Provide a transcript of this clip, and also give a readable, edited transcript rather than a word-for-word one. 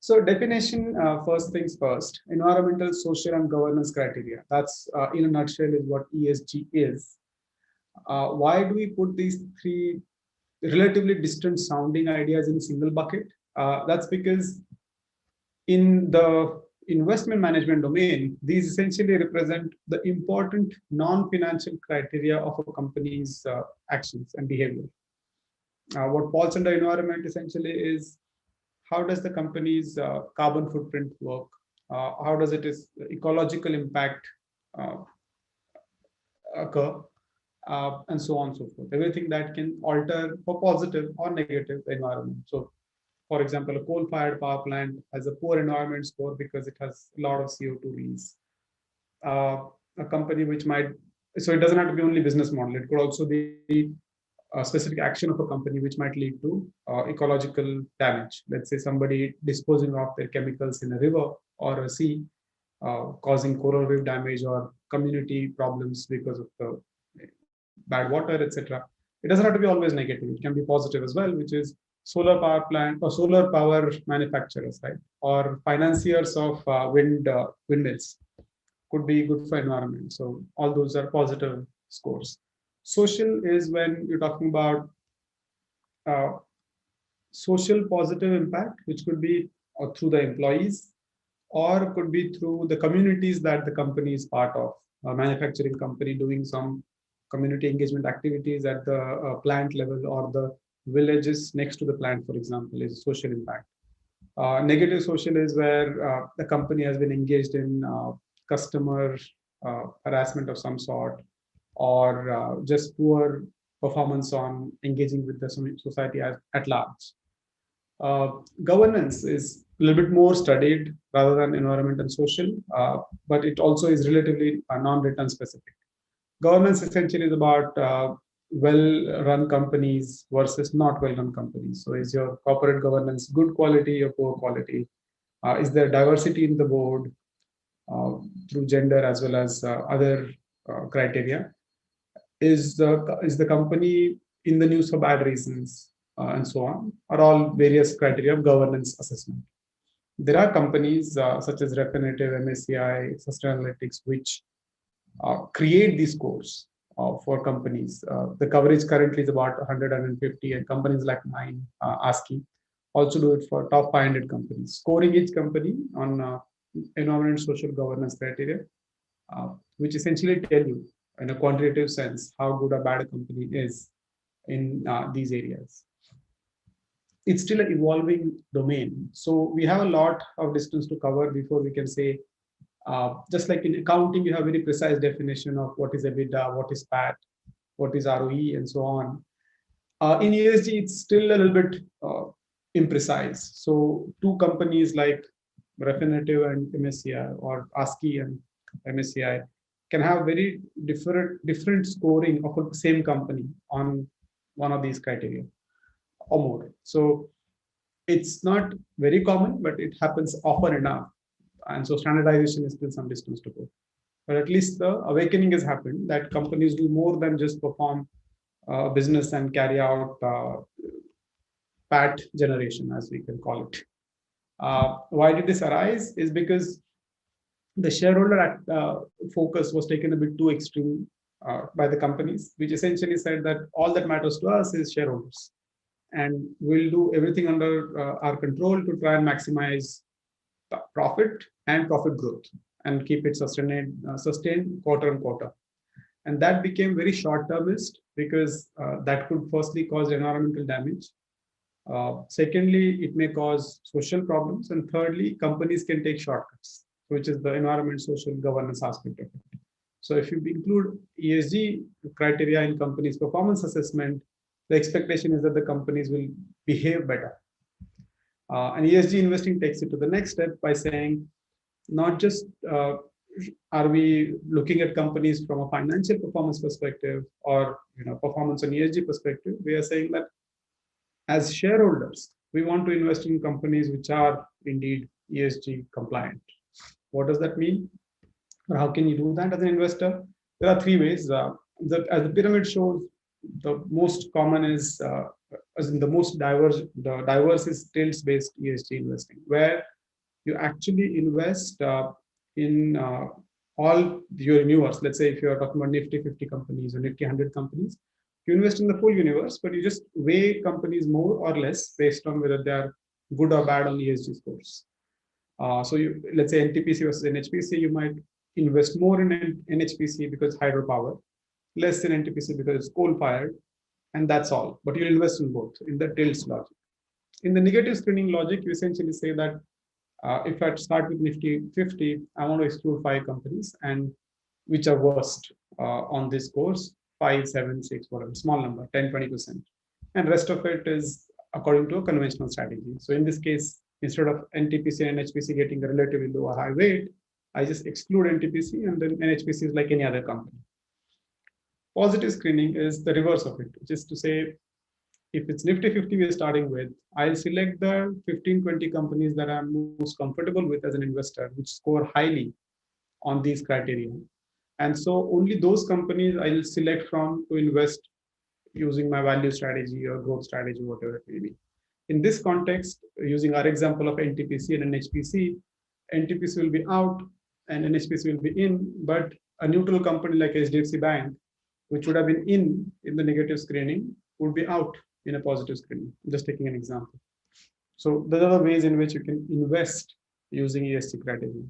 So definition, first things first, environmental, social, and governance criteria. That's in a nutshell is what ESG is. Why do we put these three relatively distant sounding ideas in a single bucket? That's because in the investment management domain, these essentially represent the important non-financial criteria of a company's actions and behavior. What falls under environment essentially is how does the company's carbon footprint work? How does its ecological impact uh, occur? And so on and so forth. Everything that can alter for positive or negative the environment. So, for example, a coal-fired power plant has a poor environment score because it has a lot of CO2 release. A company which might, so it doesn't have to be only business model. It could also be a specific action of a company which might lead to ecological damage. Let's say somebody disposing of their chemicals in a river or a sea, causing coral reef damage or community problems because of the bad water, etc. It doesn't have to be always negative. It can be positive as well, which is solar power plant or solar power manufacturers, right? Or financiers of windmills could be good for environment. So all those are positive scores. Social is when you're talking about uh, social positive impact, which could be through the employees or could be through the communities that the company is part of. A manufacturing company doing some community engagement activities at the plant level or the villages next to the plant, for example, is social impact. Negative social is where the company has been engaged in customer harassment of some sort or just poor performance on engaging with the society at large. Governance is a little bit more studied rather than environment and social, but it also is relatively non-return specific. Governance essentially is about well-run companies versus not well-run companies. So is your corporate governance good quality or poor quality? Is there diversity in the board through gender as well as other criteria? Is the company in the news for bad reasons and so on? Are all various criteria of governance assessment. There are companies such as Refinitiv, MSCI, Sustainalytics, which create these scores for companies. The coverage currently is about 150, and companies like mine, ASQI, also do it for top 500 companies, scoring each company on environment, social governance criteria, which essentially tell you in a quantitative sense how good or bad a company is in these areas. It's still an evolving domain. So we have a lot of distance to cover before we can say, just like in accounting, you have very precise definition of what is EBITDA, what is PAT, what is ROE, and so on. In ESG, it's still a little bit imprecise. So two companies like Refinitiv and MSCI or ASCII and MSCI can have very different scoring of the same company on one of these criteria or more. So it's not very common, but it happens often enough. And so standardization is still some distance to go. But at least the awakening has happened that companies do more than just perform business and carry out PAT generation, as we can call it. Why did this arise? Is because the shareholder focus was taken a bit too extreme by the companies, which essentially said that all that matters to us is shareholders. And we'll do everything under our control to try and maximize profit and profit growth and keep it sustained quarter on quarter. And that became very short-termist because that could firstly cause environmental damage. Secondly, it may cause social problems. And thirdly, companies can take shortcuts, which is the environment, social governance aspect of it. So if you include ESG criteria in companies' performance assessment, the expectation is that the companies will behave better. And ESG investing takes it to the next step by saying, not just are we looking at companies from a financial performance perspective or performance on ESG perspective, we are saying that as shareholders, we want to invest in companies which are indeed ESG compliant. What does that mean? Or how can you do that as an investor? There are three ways. As the pyramid shows, the most common is, as in the most diverse is sales-based ESG investing, where you actually invest in all your universe. Let's say if you are talking about Nifty 50 companies or Nifty 100 companies, you invest in the full universe, but you just weigh companies more or less based on whether they are good or bad on ESG scores. So let's say NTPC versus NHPC, you might invest more in NHPC because hydropower, less in NTPC because it's coal-fired, and that's all. But you'll invest in both in the tilts logic. In the negative screening logic, you essentially say that if I start with Nifty 50, I want to exclude 5 companies and which are worst on this course, 5, 7, 6, whatever, small number, 10, 20%. And rest of it is according to a conventional strategy. So in this case, instead of NTPC and NHPC getting a relatively low or high weight, I just exclude NTPC and then NHPC is like any other company. Positive screening is the reverse of it, which is to say, if it's Nifty 50 we're starting with, I'll select the 15, 20 companies that I'm most comfortable with as an investor, which score highly on these criteria. And so only those companies I'll select from to invest using my value strategy or growth strategy, whatever it may be. In this context, using our example of NTPC and NHPC, NTPC will be out and NHPC will be in, but a neutral company like HDFC Bank, which would have been in the negative screening, would be out in a positive screening. I'm just taking an example. So those are the ways in which you can invest using ESG criteria.